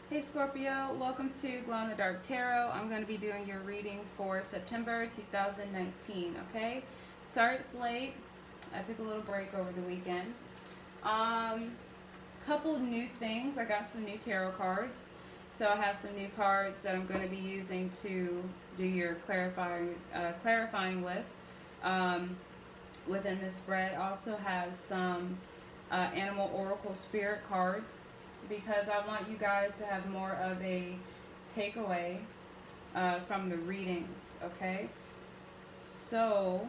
Hey Scorpio, welcome to Glow in the Dark Tarot. I'm going to be doing your reading for September 2019, okay? Sorry it's late. I took a little break over the weekend. Couple new things. I got some new tarot cards. So I have some new cards that I'm going to be using to do your clarifying with. Um, Within this spread, I also have some animal oracle spirit cards because I want you guys to have more of a takeaway from the readings, okay? So,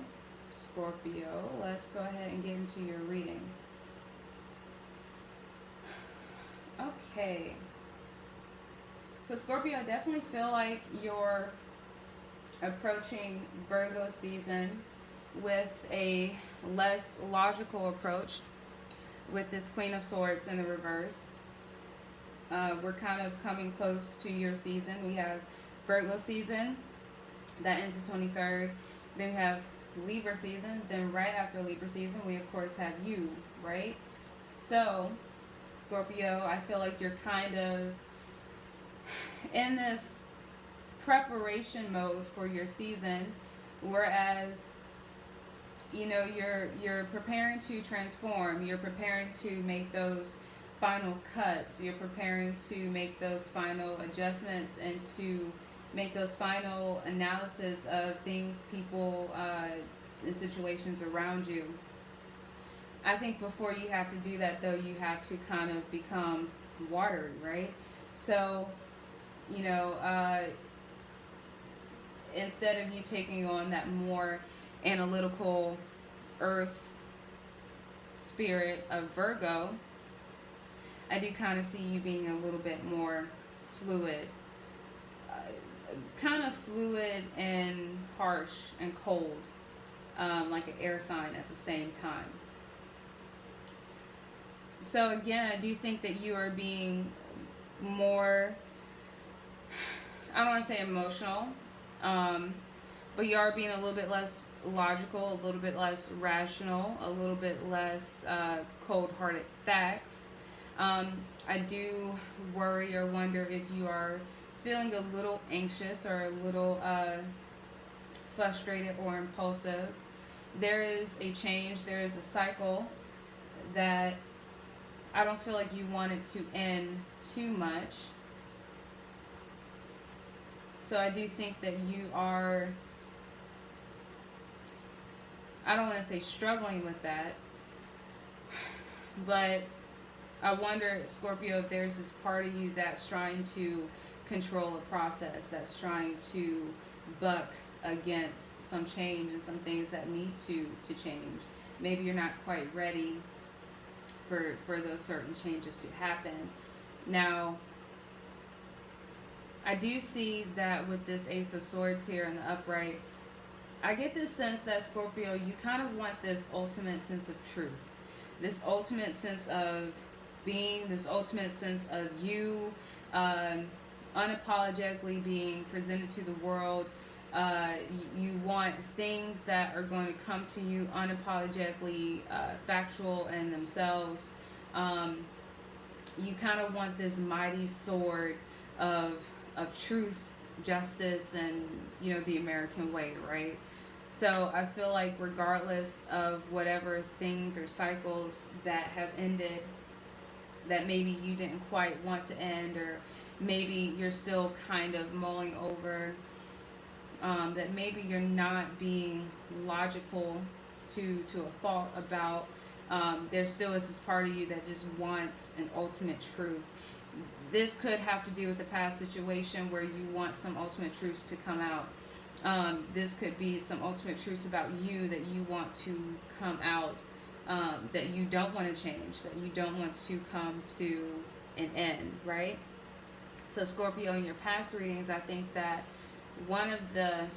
Scorpio, let's go ahead and get into your reading. Okay. So, Scorpio, I definitely feel like you're approaching Virgo season with a less logical approach with this Queen of Swords in the reverse. We're kind of coming close to your season. We have Virgo season that ends the 23rd. Then we have Libra season. Then right after Libra season, we of course have you, right? So, Scorpio, I feel like you're kind of in this preparation mode for your season, whereas you're preparing to transform, you're preparing to make those final cuts, you're preparing to make those final adjustments and to make those final analysis of things, people, and situations around you. I think before you have to do that, though, you have to kind of become watery, right? So, you know, instead of you taking on that more analytical earth spirit of Virgo, I do kind of see you being a little bit more fluid, kind of fluid and harsh and cold, like an air sign at the same time. So again, I do think that you are being more, I don't want to say emotional, but you are being a little bit less logical, a little bit less rational, a little bit less cold-hearted facts. I do worry or wonder if you are feeling a little anxious or a little frustrated or impulsive. There is a change, there is a cycle that I don't feel like you want it to end too much. So I do think that you are, I don't want to say struggling with that, but I wonder, Scorpio, if there's this part of you that's trying to control a process, that's trying to buck against some change and some things that need to change. Maybe you're not quite ready for those certain changes to happen. Now, I do see that with this Ace of Swords here in the upright, I get this sense that, Scorpio, you kind of want this ultimate sense of truth, this ultimate sense of being, this ultimate sense of you unapologetically being presented to the world. You want things that are going to come to you unapologetically factual in themselves. You kind of want this mighty sword of truth, justice, and the American way, right? So I feel like regardless of whatever things or cycles that have ended, that maybe you didn't quite want to end, or maybe you're still kind of mulling over, that maybe you're not being logical to a fault about, there still is this part of you that just wants an ultimate truth. This could have to do with the past situation where you want some ultimate truths to come out. This could be some ultimate truths about you that you want to come out, that you don't want to change, that you don't want to come to an end, right? So, Scorpio, in your past readings, I think that one of the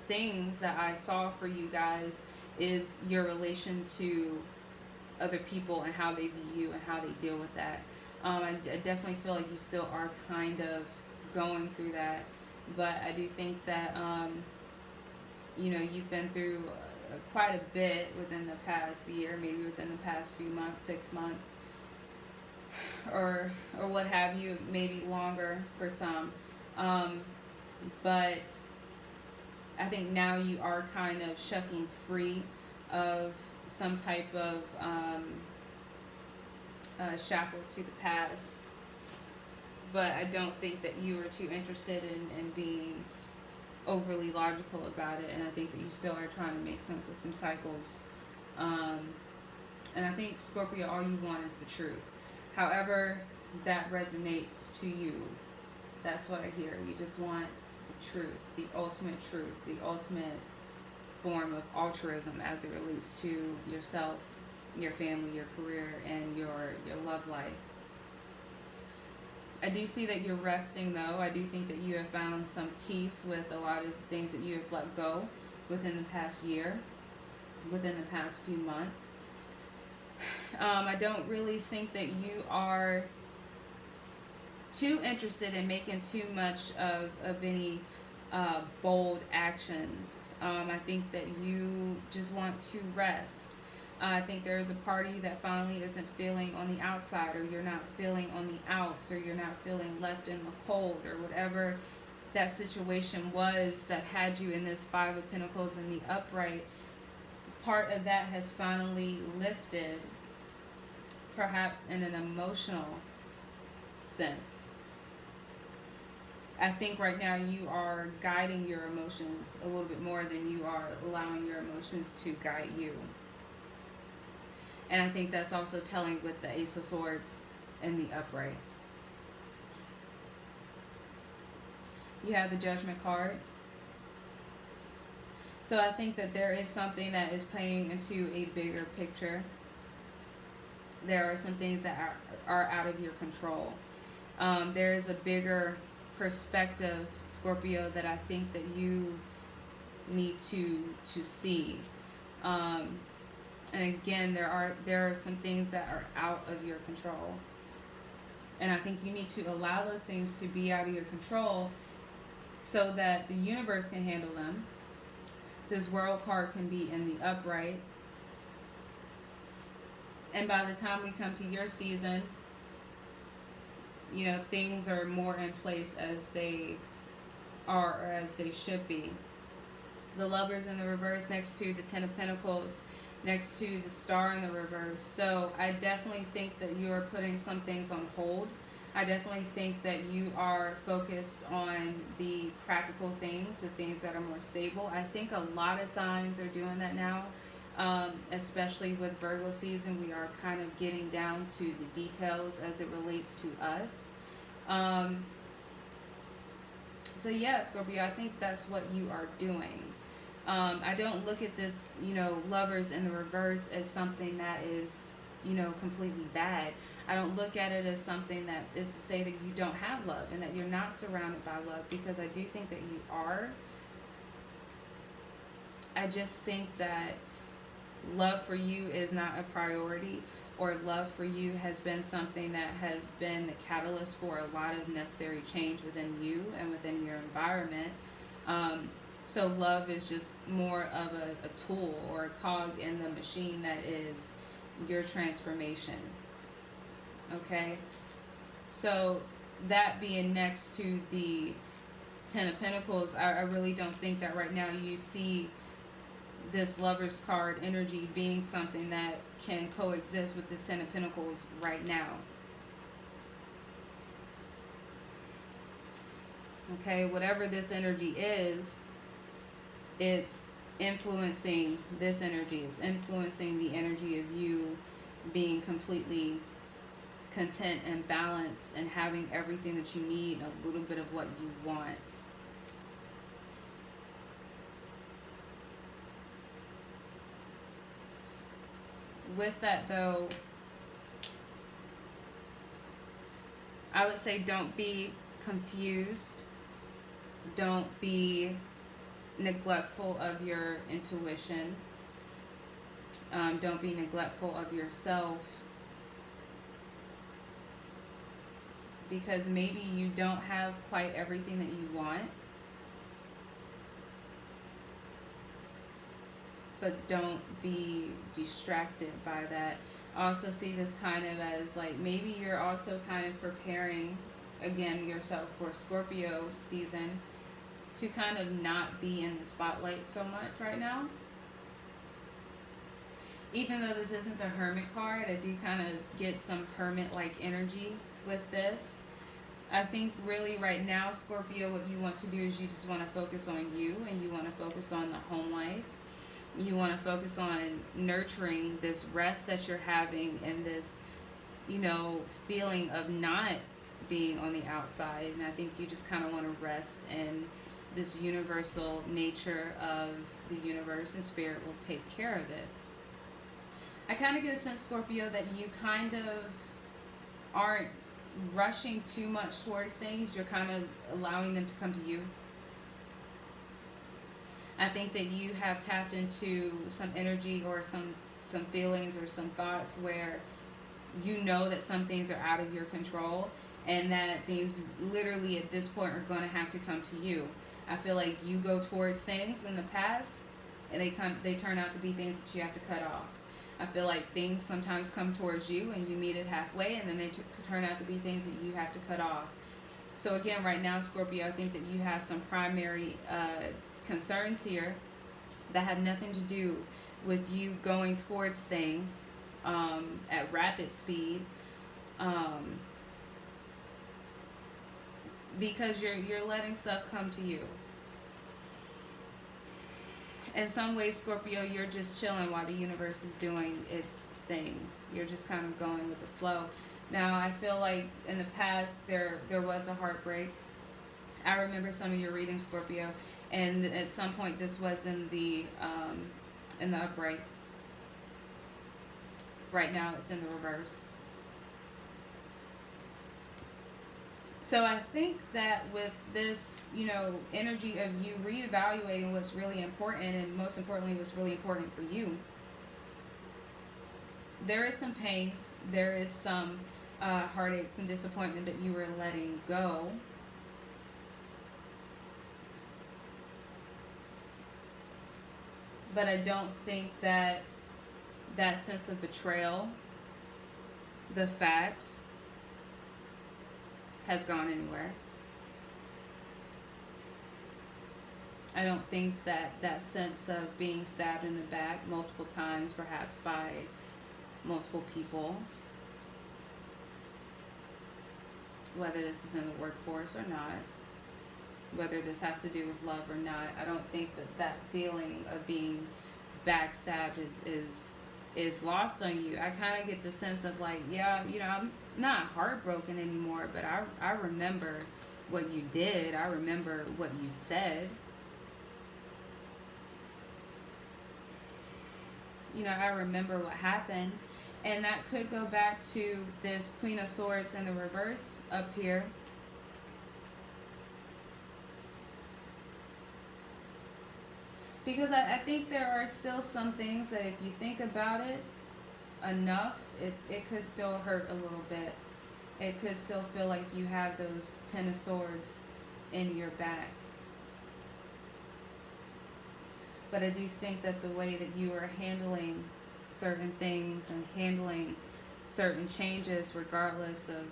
things that I saw for you guys is your relation to other people and how they view you and how they deal with that. I definitely feel like you still are kind of going through that, but I do think that you've been through quite a bit within the past year, maybe within the past few months, 6 months, or what have you, maybe longer for some. Um, but I think now you are kind of shucking free of some type of shackle to the past. But I don't think that you are too interested in being overly logical about it, and I think that you still are trying to make sense of some cycles. Um, and I think, Scorpio, all you want is the truth. However, that resonates to you. That's what I hear. You just want the truth, the ultimate form of altruism as it relates to yourself, your family, your career, and your love life. I do see that you're resting, though. I do think that you have found some peace with a lot of things that you have let go within the past year, within the past few months. I don't really think that you are too interested in making too much of any bold actions. I think that you just want to rest. I think there's a party that finally isn't feeling on the outside, or you're not feeling on the outs, or you're not feeling left in the cold, or whatever that situation was that had you in this Five of Pentacles in the upright. Part of that has finally lifted, perhaps in an emotional sense. I think right now you are guiding your emotions a little bit more than you are allowing your emotions to guide you. And I think that's also telling with the Ace of Swords in the upright. You have the Judgment card. So I think that there is something that is playing into a bigger picture. There are some things that are out of your control. There is a bigger perspective, Scorpio, that I think that you need to see. And again, there are some things that are out of your control. And I think you need to allow those things to be out of your control so that the universe can handle them. This World card can be in the upright. And by the time we come to your season, things are more in place as they are, or as they should be. The Lovers in the reverse next to the Ten of Pentacles, next to the Star in the reverse. So I definitely think that you are putting some things on hold. I definitely think that you are focused on the practical things, the things that are more stable. I think a lot of signs are doing that now, especially with Virgo season. We are kind of getting down to the details as it relates to us. So yeah, Scorpio, I think that's what you are doing. I don't look at this, Lovers in the reverse as something that is, completely bad. I don't look at it as something that is to say that you don't have love and that you're not surrounded by love, because I do think that you are. I just think that love for you is not a priority, or love for you has been something that has been the catalyst for a lot of necessary change within you and within your environment. So love is just more of a tool or a cog in the machine that is your transformation. Okay? So that being next to the Ten of Pentacles, I really don't think that right now you see this Lover's card energy being something that can coexist with this Ten of Pentacles right now. Okay? Whatever this energy is, it's influencing this energy. It's influencing the energy of you being completely content and balanced and having everything that you need and a little bit of what you want. With that, though, I would say don't be confused. Don't be neglectful of your intuition. Don't be neglectful of yourself, because maybe you don't have quite everything that you want, but don't be distracted by that. I also see this kind of as like maybe you're also kind of preparing again yourself for Scorpio season to kind of not be in the spotlight so much right now. Even though this isn't the Hermit card, I do kind of get some hermit like energy with this. I think really right now, Scorpio, what you want to do is you just want to focus on you and you want to focus on the home life. You want to focus on nurturing this rest that you're having and this, feeling of not being on the outside. And I think you just kind of want to rest in this universal nature of the universe, and spirit will take care of it. I kind of get a sense, Scorpio, that you kind of aren't rushing too much towards things. You're kind of allowing them to come to you. I think that you have tapped into some energy or some feelings or some thoughts where you know that some things are out of your control and that things literally at this point are going to have to come to you. I feel like you go towards things in the past and they turn out to be things that you have to cut off. I feel like things sometimes come towards you and you meet it halfway, and then they turn out to be things that you have to cut off. So again, right now, Scorpio, I think that you have some primary concerns here that have nothing to do with you going towards things at rapid speed, because you're letting stuff come to you. In some ways, Scorpio, you're just chilling while the universe is doing its thing. You're just kind of going with the flow. Now, I feel like in the past there was a heartbreak. I remember some of your readings, Scorpio, and at some point this was in the upright. Right now, it's in the reverse. So I think that with this, energy of you reevaluating what's really important, and most importantly, what's really important for you, there is some pain, there is some heartache, some disappointment that you were letting go. But I don't think that sense of betrayal, the facts, has gone anywhere. I don't think that sense of being stabbed in the back multiple times, perhaps by multiple people, whether this is in the workforce or not, whether this has to do with love or not, I don't think that feeling of being backstabbed is lost on you. I kind of get the sense of like, yeah, I'm not heartbroken anymore, but I remember what you did. I remember what you said. I remember what happened. And that could go back to this Queen of Swords in the reverse up here. Because I think there are still some things that if you think about it enough, it could still hurt a little bit. It could still feel like you have those Ten of Swords in your back. But I do think that the way that you are handling certain things and handling certain changes, regardless of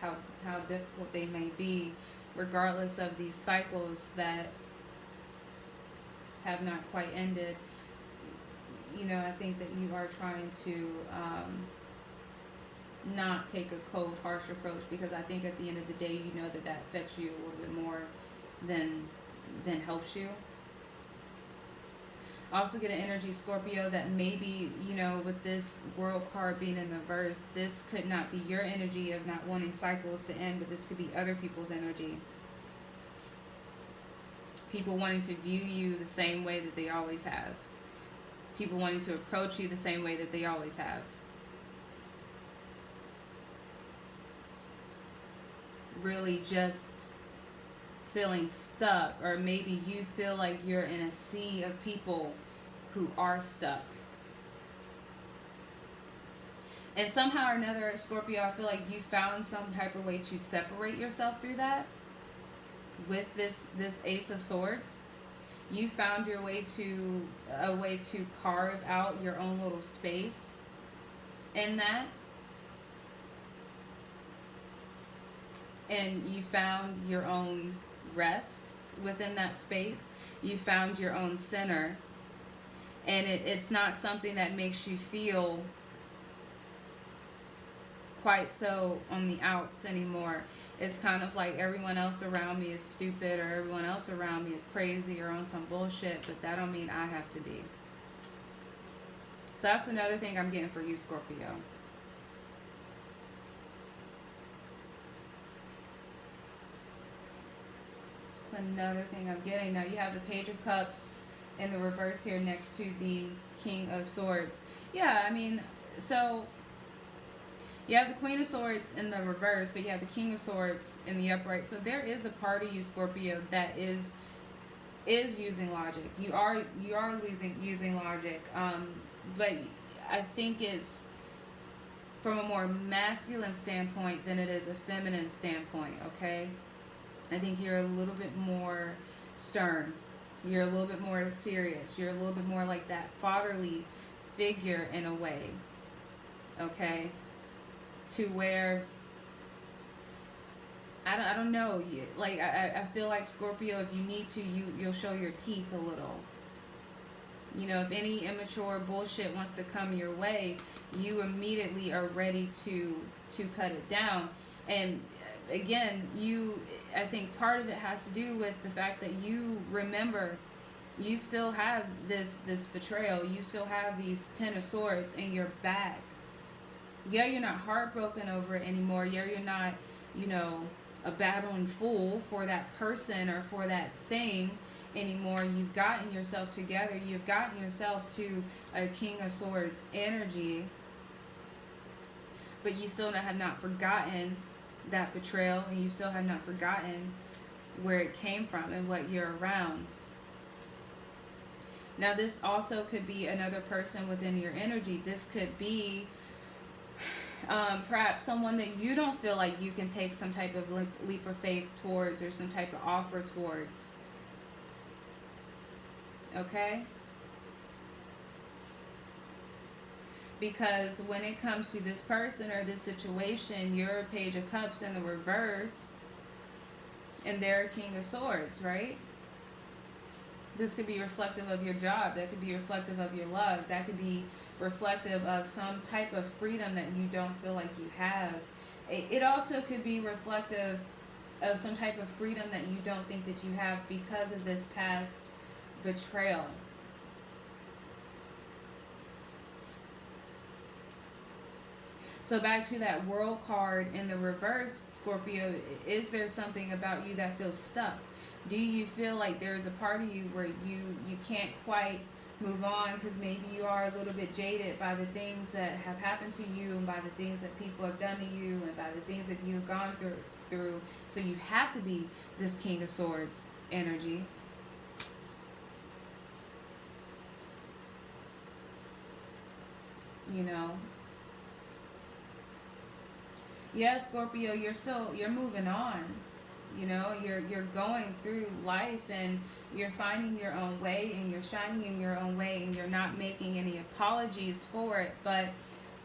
how difficult they may be, regardless of these cycles that have not quite ended, I think that you are trying to not take a cold, harsh approach, because I think at the end of the day, you know that affects you a little bit more than helps you. I also get an energy, Scorpio, that maybe, with this World card being in the reverse, this could not be your energy of not wanting cycles to end, but this could be other people's energy. People wanting to view you the same way that they always have. People wanting to approach you the same way that they always have. Really just feeling stuck, or maybe you feel like you're in a sea of people who are stuck. And somehow or another, Scorpio, I feel like you found some type of way to separate yourself through that. With this Ace of Swords, you found a way to carve out your own little space in that, and you found your own rest within that space. You found your own center, and it's not something that makes you feel quite so on the outs anymore. It's kind of like everyone else around me is stupid, or everyone else around me is crazy or on some bullshit, but that don't mean I have to be. So that's another thing I'm getting for you, Scorpio. It's another thing I'm getting. Now you have the Page of Cups in the reverse here next to the King of Swords. Yeah, I mean, so you have the Queen of Swords in the reverse, but you have the King of Swords in the upright. So there is a part of you, Scorpio, that is using logic. You are using logic. But I think it's from a more masculine standpoint than it is a feminine standpoint, okay? I think you're a little bit more stern. You're a little bit more serious. You're a little bit more like that fatherly figure in a way, okay? To where, I don't know, like I feel like, Scorpio, if you need to, you'll show your teeth a little. You know, if any immature bullshit wants to come your way, you immediately are ready to cut it down. And again, I think part of it has to do with the fact that you remember, you still have this betrayal. You still have these 10 of Swords in your back. Yeah, you're not heartbroken over it anymore. Yeah, you're not, a battling fool for that person or for that thing anymore. You've gotten yourself together. You've gotten yourself to a King of Swords energy. But you still have not forgotten that betrayal, and you still have not forgotten where it came from and what you're around. Now, this also could be another person within your energy. This could be perhaps someone that you don't feel like you can take some type of leap of faith towards, or some type of offer towards. Okay? Because when it comes to this person or this situation, you're a Page of Cups in the reverse, and they're a King of Swords, right? This could be reflective of your job. That could be reflective of your love. That could be reflective of some type of freedom that you don't feel like you have. It also could be reflective of some type of freedom that you don't think that you have because of this past betrayal. So back to that World card in the reverse, Scorpio, is there something about you that feels stuck? Do you feel like there's a part of you where you can't quite move on because maybe you are a little bit jaded by the things that have happened to you, and by the things that people have done to you, and by the things that you've gone through. So you have to be this King of Swords energy. Yeah, Scorpio, you're moving on. You're going through life, and you're finding your own way, and you're shining in your own way, and you're not making any apologies for it. But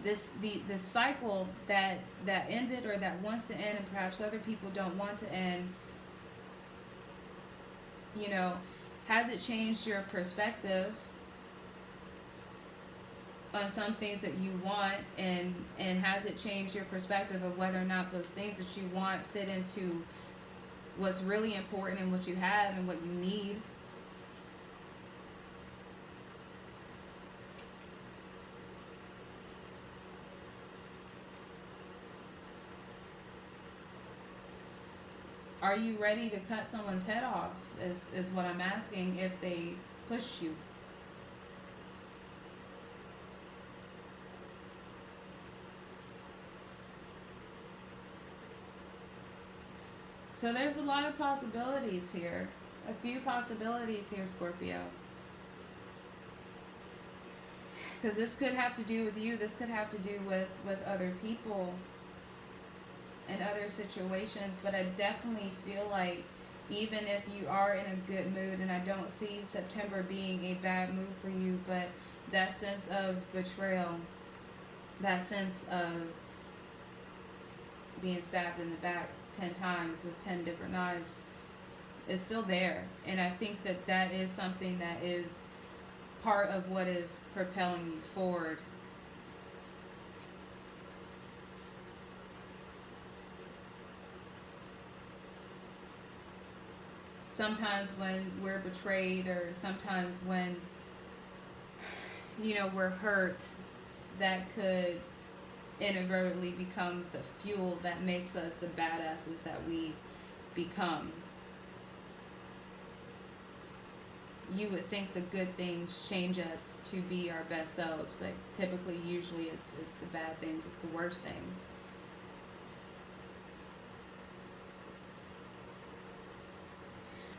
the cycle that ended, or that wants to end, and perhaps other people don't want to end, has it changed your perspective on some things that you want, and has it changed your perspective of whether or not those things that you want fit into what's really important and what you have and what you need? Are you ready to cut someone's head off is what I'm asking, if they push you? So there's a lot of possibilities here. A few possibilities here, Scorpio. Because this could have to do with you. This could have to do with other people and other situations. But I definitely feel like, even if you are in a good mood, and I don't see September being a bad mood for you, but that sense of betrayal, that sense of being stabbed in the back 10 times with 10 different knives is still there. And I think that that is something that is part of what is propelling you forward. Sometimes when we're betrayed, or sometimes when, we're hurt, that could inadvertently become the fuel that makes us the badasses that we become. You would think the good things change us to be our best selves, but typically, usually, it's the bad things, it's the worst things.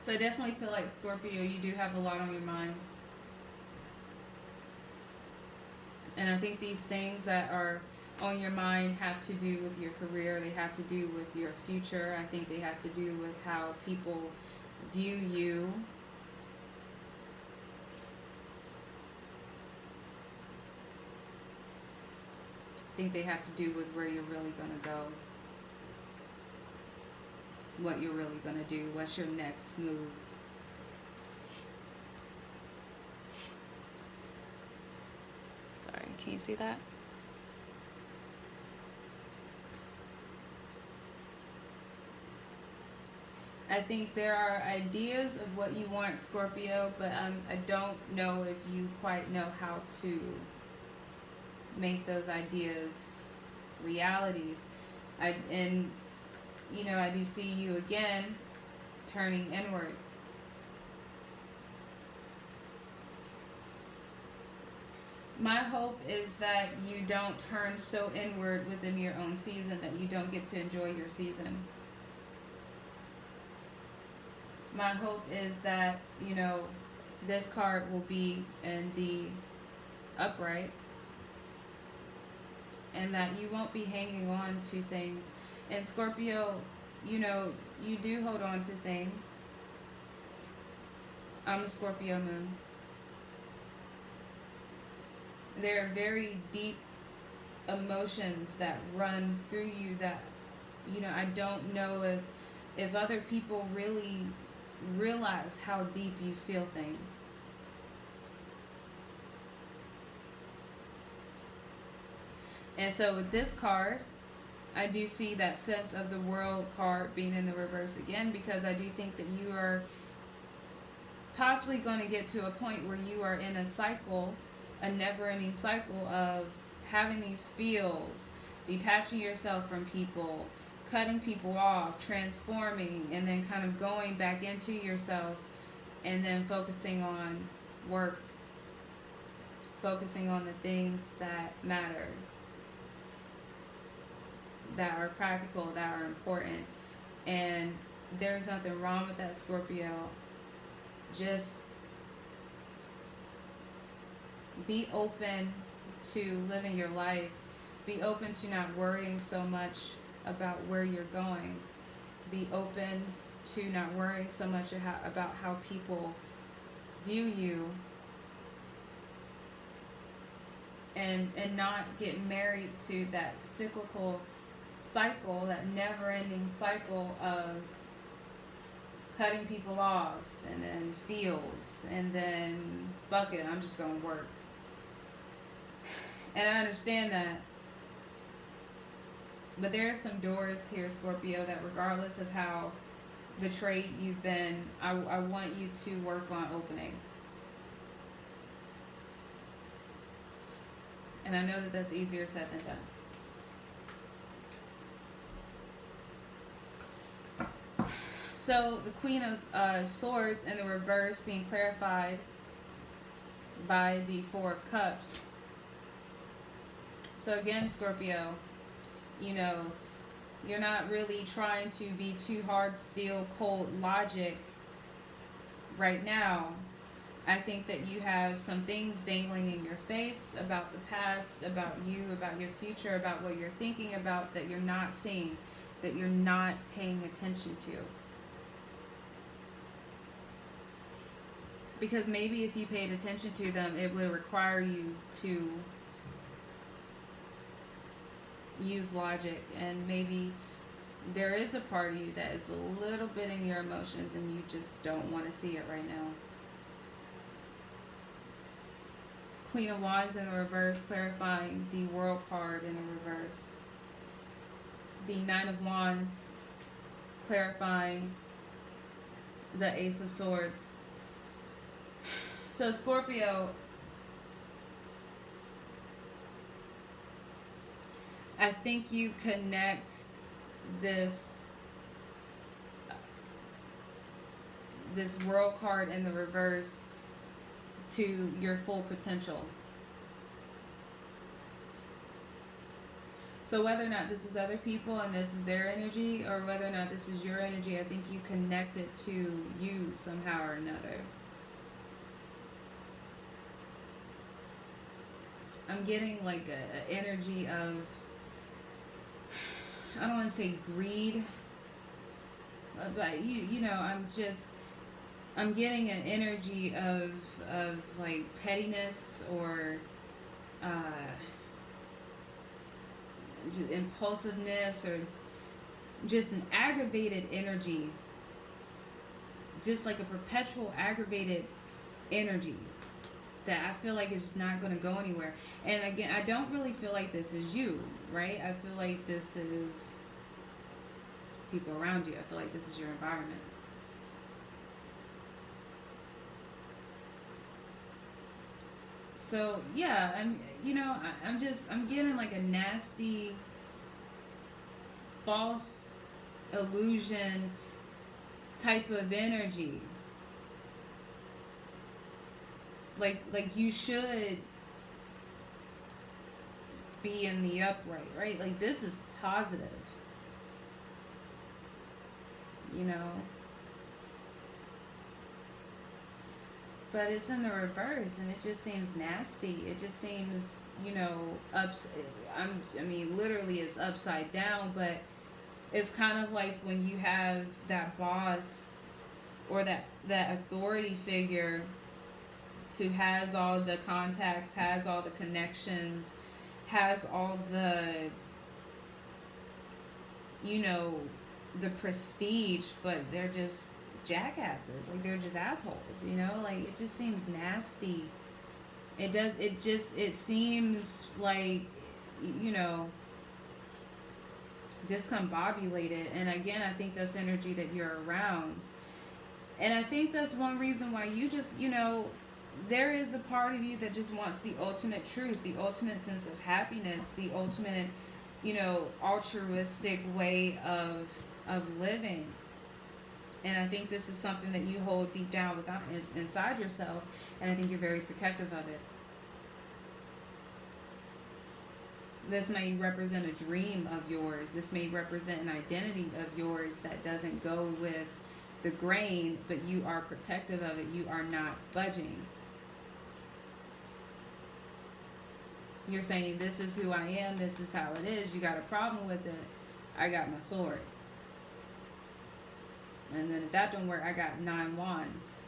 So I definitely feel like, Scorpio, you do have a lot on your mind. And I think these things that are on your mind have to do with your career, they have to do with your future. I think they have to do with how people view you. I think they have to do with where you're really going to go, what you're really going to do, what's your next move. Sorry, can you see that? I think there are ideas of what you want, Scorpio, but I don't know if you quite know how to make those ideas realities. I do see you again turning inward. My hope is that you don't turn so inward within your own season that you don't get to enjoy your season. My hope is that, this card will be in the upright, and that you won't be hanging on to things. And Scorpio, you do hold on to things. I'm a Scorpio moon. There are very deep emotions that run through you that, I don't know if other people really realize how deep you feel things. And so with this card, I do see that sense of the World card being in the reverse again, because I do think that you are possibly going to get to a point where you are in a cycle, a never-ending cycle of having these feels, detaching yourself from people, cutting people off, transforming, and then kind of going back into yourself, and then focusing on work, focusing on the things that matter, that are practical, that are important. And there's nothing wrong with that, Scorpio. Just be open to living your life. Be open to not worrying so much about where you're going. Be open to not worrying so much about how people view you. And not get married to that cyclical cycle, that never-ending cycle of cutting people off, and then feels, and then fuck it, I'm just gonna work. And I understand that, but there are some doors here, Scorpio, that regardless of how betrayed you've been, I want you to work on opening. And I know that that's easier said than done. So the Queen of Swords in the reverse being clarified by the Four of Cups. So again, Scorpio, you're not really trying to be too hard, steel, cold logic right now. I think that you have some things dangling in your face about the past, about you, about your future, about what you're thinking about that you're not seeing, that you're not paying attention to. Because maybe if you paid attention to them, it would require you to use logic, and maybe there is a part of you that is a little bit in your emotions and you just don't want to see it right now. Queen of Wands in the reverse, clarifying the World card in the reverse. The Nine of Wands, clarifying the Ace of Swords. So Scorpio, I think you connect this World card in the reverse to your full potential. So whether or not this is other people and this is their energy, or whether or not this is your energy, I think you connect it to you somehow or another. I'm getting like a energy of, I don't want to say greed, but you know, I'm getting an energy of like pettiness, or just impulsiveness, or just an aggravated energy, just like a perpetual aggravated energy that I feel like is just not going to go anywhere. And again, I don't really feel like this is you, right? I feel like this is people around you. I feel like this is your environment. So yeah, I'm getting like a nasty, false illusion type of energy. Like you should be in the upright, right? Like this is positive, you know. But it's in the reverse, and it just seems nasty. It just seems, you know, I mean, literally, it's upside down. But it's kind of like when you have that boss, or that authority figure who has all the contacts, has all the connections, has all the, you know, the prestige, but they're just jackasses. Like they're just assholes, you know? Like it just seems nasty. It seems like, you know, discombobulated. And again, I think that's energy that you're around. And I think that's one reason why you just, you know, there is a part of you that just wants the ultimate truth, the ultimate sense of happiness, the ultimate, you know, altruistic way of living. And I think this is something that you hold deep down inside yourself, and I think you're very protective of it. This may represent a dream of yours. This may represent an identity of yours that doesn't go with the grain, but you are protective of it. You are not budging. You're saying, this is who I am, this is how it is. You got a problem with it, I got my sword. And then if that don't work, I got 9 wands.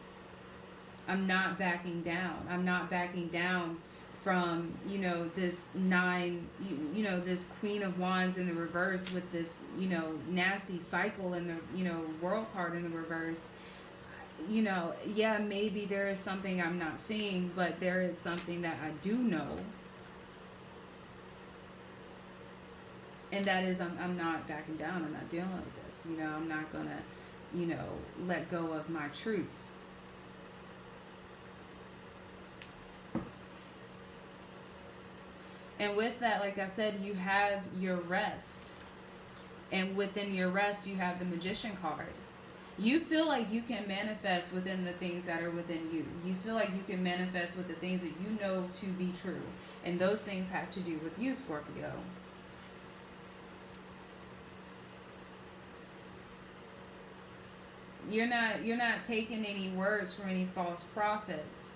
I'm not backing down. I'm not backing down from, you know, this 9, you know, this Queen of Wands in the reverse with this, you know, nasty cycle in the, you know, World card in the reverse. You know, yeah, maybe there is something I'm not seeing, but there is something that I do know. And that is, I'm not backing down. I'm not dealing with this. You know, I'm not going to, you know, let go of my truths. And with that, like I said, you have your rest. And within your rest, you have the Magician card. You feel like you can manifest within the things that are within you. You feel like you can manifest with the things that you know to be true. And those things have to do with you, Scorpio. You're not taking any words from any false prophets.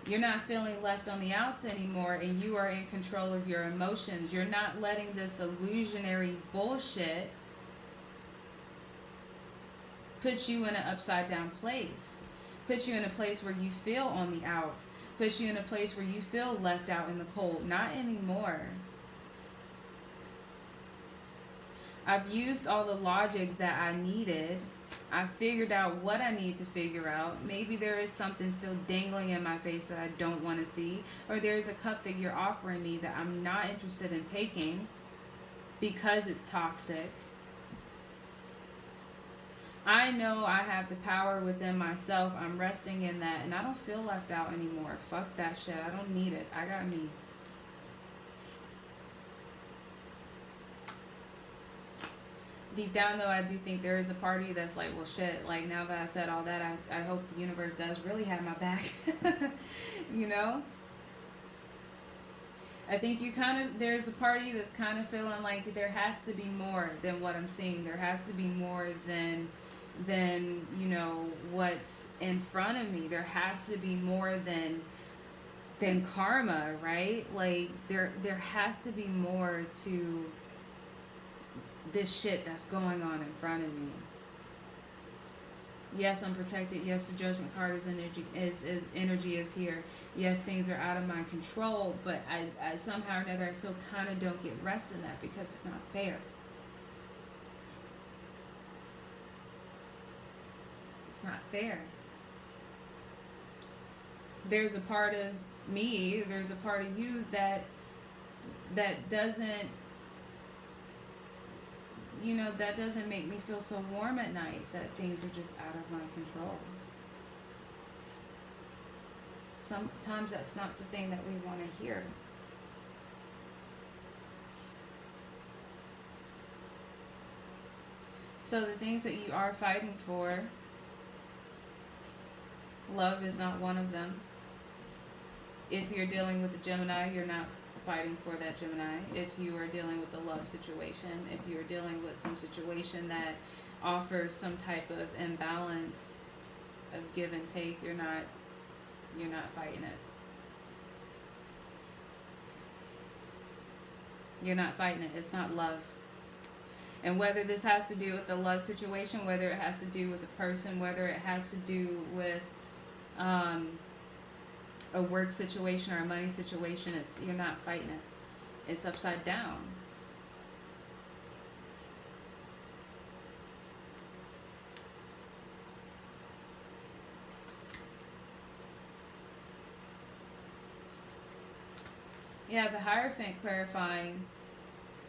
You're not feeling left on the outs anymore, and you are in control of your emotions. You're not letting this illusionary bullshit put you in an upside down place. Put you in a place where you feel on the outs. Put you in a place where you feel left out in the cold. Not anymore. I've used all the logic that I needed. I figured out what I need to figure out. Maybe there is something still dangling in my face that I don't want to see. Or there's a cup that you're offering me that I'm not interested in taking because it's toxic. I know I have the power within myself. I'm resting in that. And I don't feel left out anymore. Fuck that shit. I don't need it. I got me. Deep down, though, I do think there is a party that's like, well, shit, like, now that I said all that, I hope the universe does really have my back. You know? I think there's a party that's kind of feeling like there has to be more than what I'm seeing. There has to be more than what's in front of me. There has to be more than karma, right? Like, there has to be more to this shit that's going on in front of me. Yes, I'm protected. Yes, the judgment card energy is here. Yes, things are out of my control, but I somehow or another I still kind of don't get rest in that because it's not fair. It's not fair. There's a part of me, there's a part of you that doesn't that doesn't make me feel so warm at night, that things are just out of my control. Sometimes that's not the thing that we want to hear. So the things that you are fighting for, love is not one of them. If you're dealing with a Gemini, you're not fighting for that Gemini. If you are dealing with a love situation, if you are dealing with some situation that offers some type of imbalance of give and take, you're not fighting it. You're not fighting it. It's not love. And whether this has to do with the love situation, whether it has to do with a person, whether it has to do with a work situation or a money situation, you're not fighting it. It's upside down. You have the Hierophant clarifying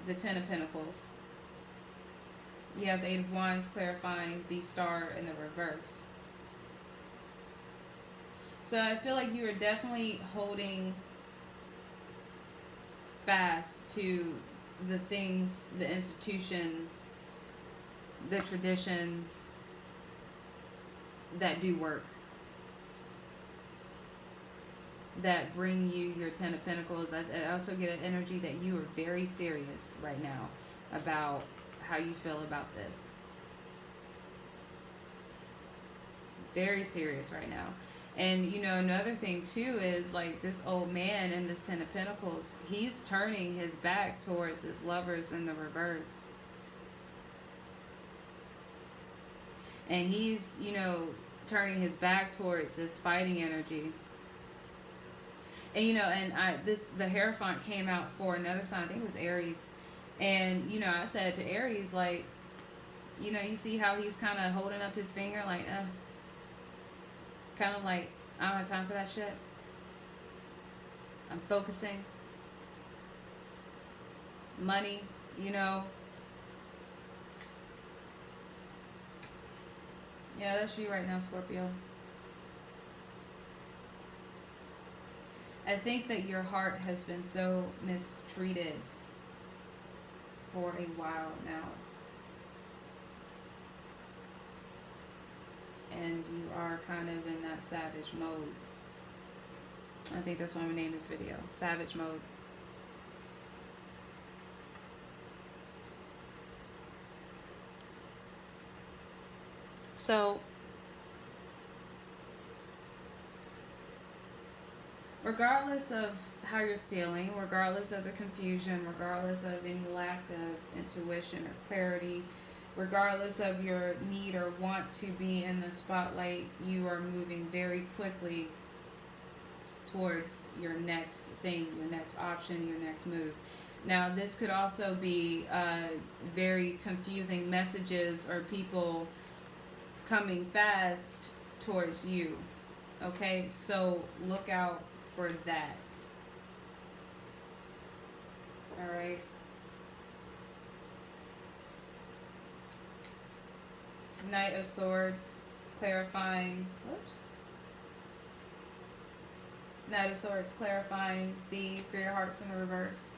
the Ten of Pentacles. You have the Eight of Wands clarifying the Star in the reverse. So I feel like you are definitely holding fast to the things, the institutions, the traditions that do work, that bring you your Ten of Pentacles. I also get an energy that you are very serious right now about how you feel about this. Very serious right now. And, another thing, too, is, like, this old man in this Ten of Pentacles, he's turning his back towards his lovers in the reverse. And he's, turning his back towards this fighting energy. And, the Hierophant came out for another sign, I think it was Aries. And, I said to Aries, like, you see how he's kind of holding up his finger, like, kind of like, I don't have time for that shit. I'm focusing. Money, Yeah, that's you right now, Scorpio. I think that your heart has been so mistreated for a while now. And you are kind of in that savage mode. I think that's what I'm going to name this video. Savage mode. So, regardless of how you're feeling, regardless of the confusion, regardless of any lack of intuition or clarity, regardless of your need or want to be in the spotlight, you are moving very quickly towards your next thing, your next option, your next move. Now, this could also be very confusing messages or people coming fast towards you. Okay, so look out for that. All right. Knight of Swords, clarifying. Whoops. Knight of Swords, clarifying the Three of Hearts in the reverse.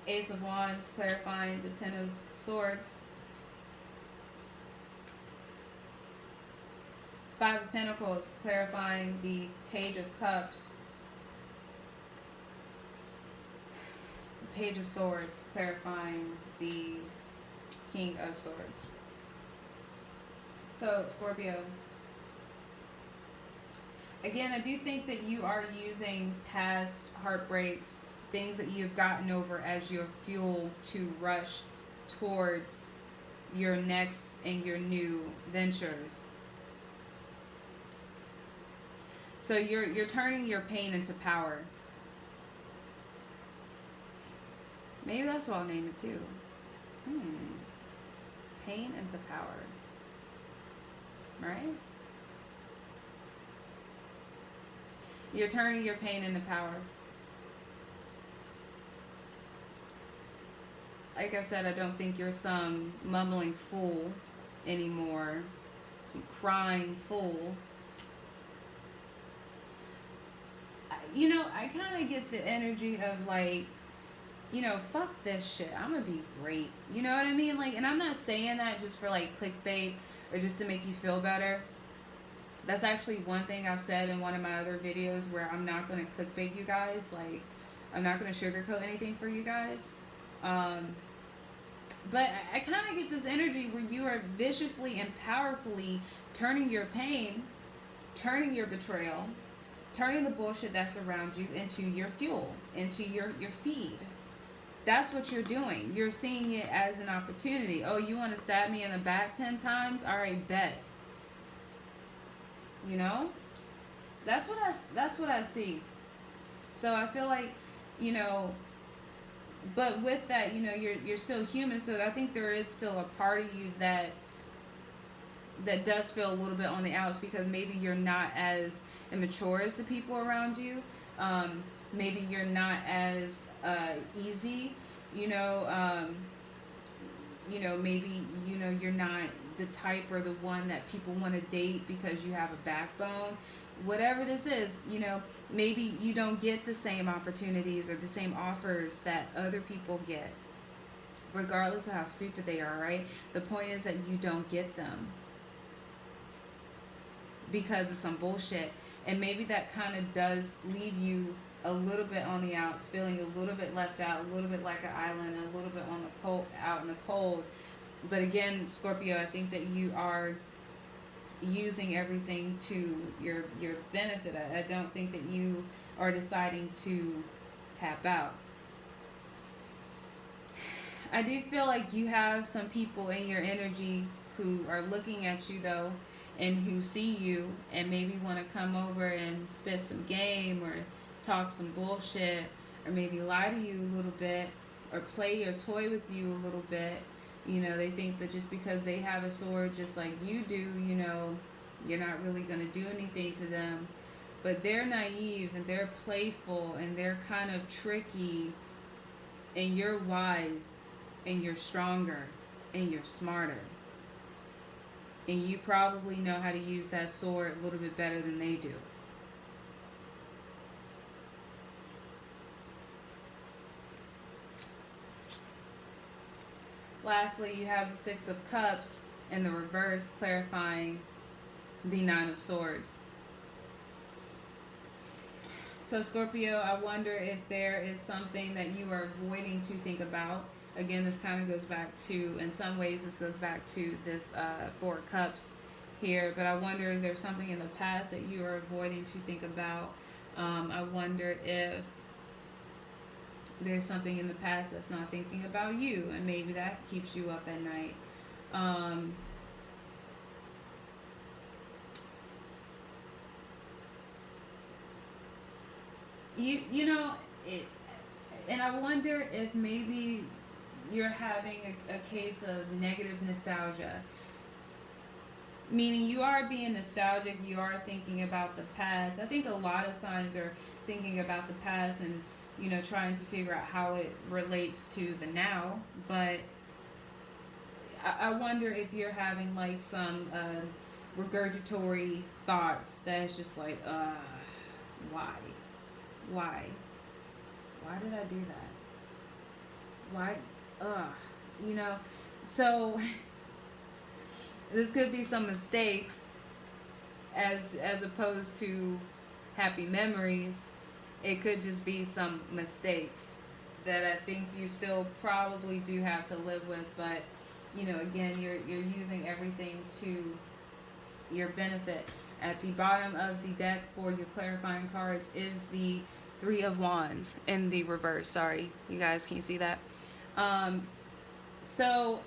Ace of Wands, clarifying the Ten of Swords. Five of Pentacles, clarifying the Page of Cups. Page of Swords, clarifying the King of Swords. So, Scorpio. Again, I do think that you are using past heartbreaks, things that you've gotten over as your fuel to rush towards your next and your new ventures. So you're turning your pain into power. Maybe that's what I'll name it too. Pain into power. Right? You're turning your pain into power. Like I said, I don't think you're some mumbling fool anymore. Some crying fool. You know, I kind of get the energy of like, you know, fuck this shit. I'm gonna be great. You know what I mean? Like, and I'm not saying that just for like clickbait or just to make you feel better. That's actually one thing I've said in one of my other videos where I'm not gonna clickbait you guys. Like, I'm not gonna sugarcoat anything for you guys. But I kind of get this energy where you are viciously and powerfully turning your pain, turning your betrayal, turning the bullshit that's around you into your fuel, into your feed. That's what you're doing. You're seeing it as an opportunity. Oh, you want to stab me in the back 10 times? All right, bet. You know? That's what I see. So I feel like, you know, but with that, you know, you're still human, so I think there is still a part of you that does feel a little bit on the outs because maybe you're not as immature as the people around you. Maybe you're not as easy, you know. Maybe, you know, you're not the type or the one that people want to date because you have a backbone. Whatever this is, you know, maybe you don't get the same opportunities or the same offers that other people get, regardless of how stupid they are, right? The point is that you don't get them because of some bullshit. And maybe that kind of does leave you a little bit on the outs, feeling a little bit left out, a little bit like an island, a little bit on the cold, out in the cold. But again, Scorpio, I think that you are using everything to your benefit. I don't think that you are deciding to tap out. I do feel like you have some people in your energy who are looking at you though, and who see you and maybe want to come over and spit some game or talk some bullshit or maybe lie to you a little bit or play or toy with you a little bit. You know, they think that just because they have a sword just like you do, you know, you're not really going to do anything to them. But they're naive and they're playful and they're kind of tricky, and you're wise and you're stronger and you're smarter. And you probably know how to use that sword a little bit better than they do. Lastly, you have the Six of Cups in the reverse, clarifying the Nine of Swords. So Scorpio, I wonder if there is something that you are avoiding to think about. Again, this kind of goes back to, in some ways, this goes back to this Four of Cups here. But I wonder if there's something in the past that you are avoiding to think about. I wonder if there's something in the past that's not thinking about you, and maybe that keeps you up at night. you know it, and I wonder if maybe you're having a case of negative nostalgia, meaning you are being nostalgic, you are thinking about the past. I think a lot of signs are thinking about the past and trying to figure out how it relates to the now. But I wonder if you're having like some regurgitory thoughts that's just like, why, why, why did I do that? Why, you know. So this could be some mistakes as opposed to happy memories. It could just be some mistakes that I think you still probably do have to live with, but again, you're using everything to your benefit. At the bottom of the deck for your clarifying cards is the Three of Wands in the reverse. Sorry, you guys, can you see that? So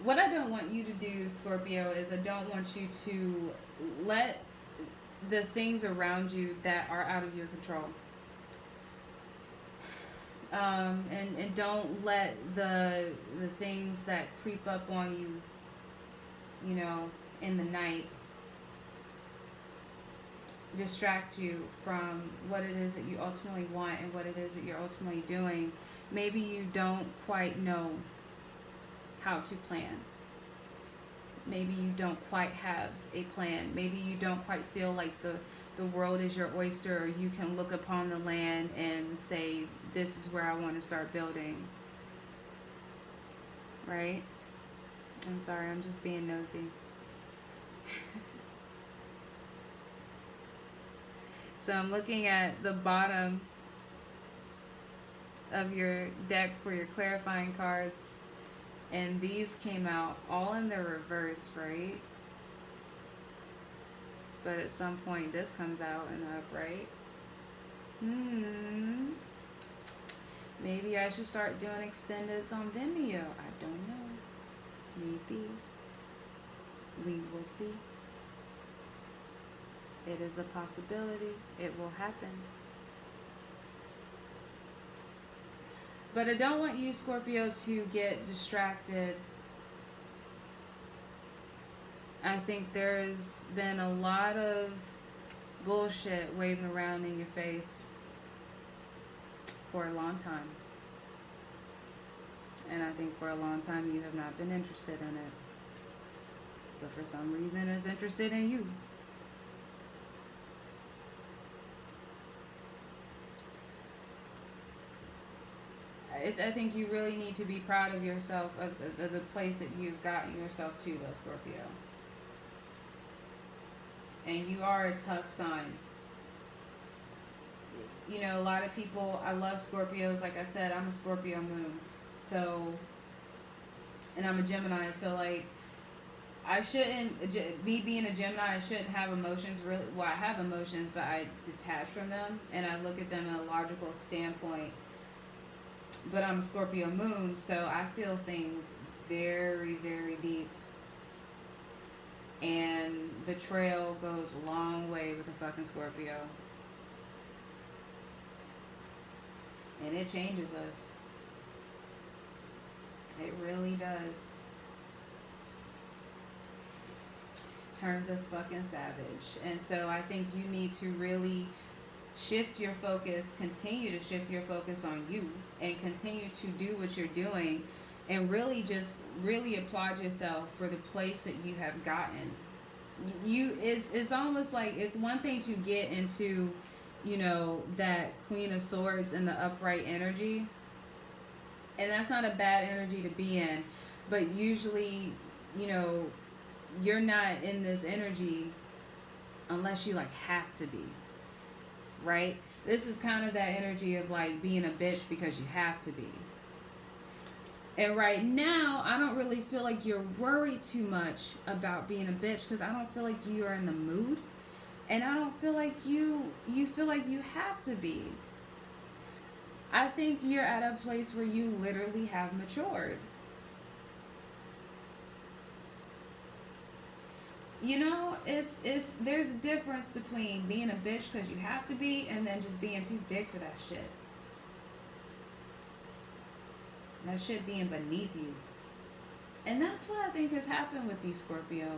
what I don't want you to do, Scorpio, is I don't want you to let the things around you that are out of your control. And don't let the things that creep up on you, in the night, distract you from what it is that you ultimately want and what it is that you're ultimately doing. Maybe you don't quite know how to plan. Maybe you don't quite have a plan. Maybe you don't quite feel like the world is your oyster, or you can look upon the land and say, this is where I want to start building. Right? I'm sorry, I'm just being nosy. So I'm looking at the bottom of your deck for your clarifying cards, and these came out all in the reverse, right? But at some point this comes out in the upright. Maybe I should start doing extendeds on Vimeo. I don't know. Maybe. We will see. It is a possibility. It will happen. But I don't want you, Scorpio, to get distracted. I think there's been a lot of bullshit waving around in your face for a long time. And I think for a long time you have not been interested in it. But for some reason it's interested in you. I think you really need to be proud of yourself, of the place that you've gotten yourself to, though, Scorpio. And you are a tough sign. A lot of people, I love Scorpios. Like I said, I'm a Scorpio moon. So, and I'm a Gemini. So, like, I shouldn't, me being a Gemini, I shouldn't have emotions really. Well, I have emotions, but I detach from them. And I look at them in a logical standpoint. But I'm a Scorpio moon, so I feel things very, very deep. And betrayal goes a long way with a fucking Scorpio. And it changes us. It really does. Turns us fucking savage. And so I think you need to really shift your focus, continue to shift your focus on you, and continue to do what you're doing, and really just really applaud yourself for the place that you have gotten. It's almost like it's one thing to get into, that Queen of Swords in the upright energy, and that's not a bad energy to be in, but usually, you're not in this energy unless you like have to be. Right? This is kind of that energy of like being a bitch because you have to be. And right now, I don't really feel like you're worried too much about being a bitch, because I don't feel like you are in the mood. And I don't feel like you feel like you have to be. I think you're at a place where you literally have matured. You know, it's there's a difference between being a bitch because you have to be, and then just being too big for that shit. That shit being beneath you. And that's what I think has happened with you, Scorpio.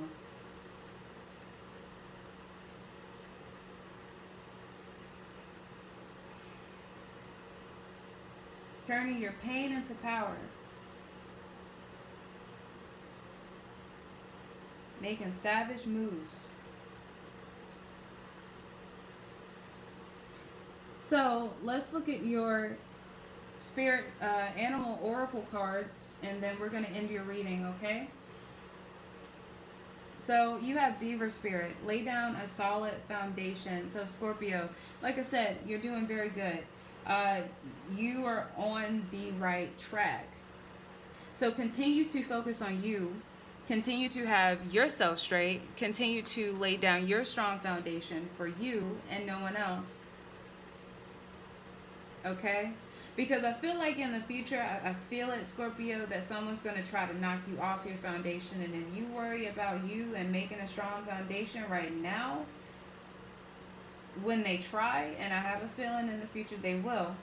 Turning your pain into power. Making savage moves. So let's look at your spirit animal oracle cards, and then we're going to end your reading, okay? So you have beaver spirit. Lay down a solid foundation. So Scorpio, like I said, you're doing very good. Uh, you are on the right track. So continue to focus on you. Continue to have yourself straight. Continue to lay down your strong foundation for you and no one else. Okay? Because I feel like in the future, I feel it, Scorpio, that someone's going to try to knock you off your foundation. And if you worry about you and making a strong foundation right now, when they try, and I have a feeling in the future they will,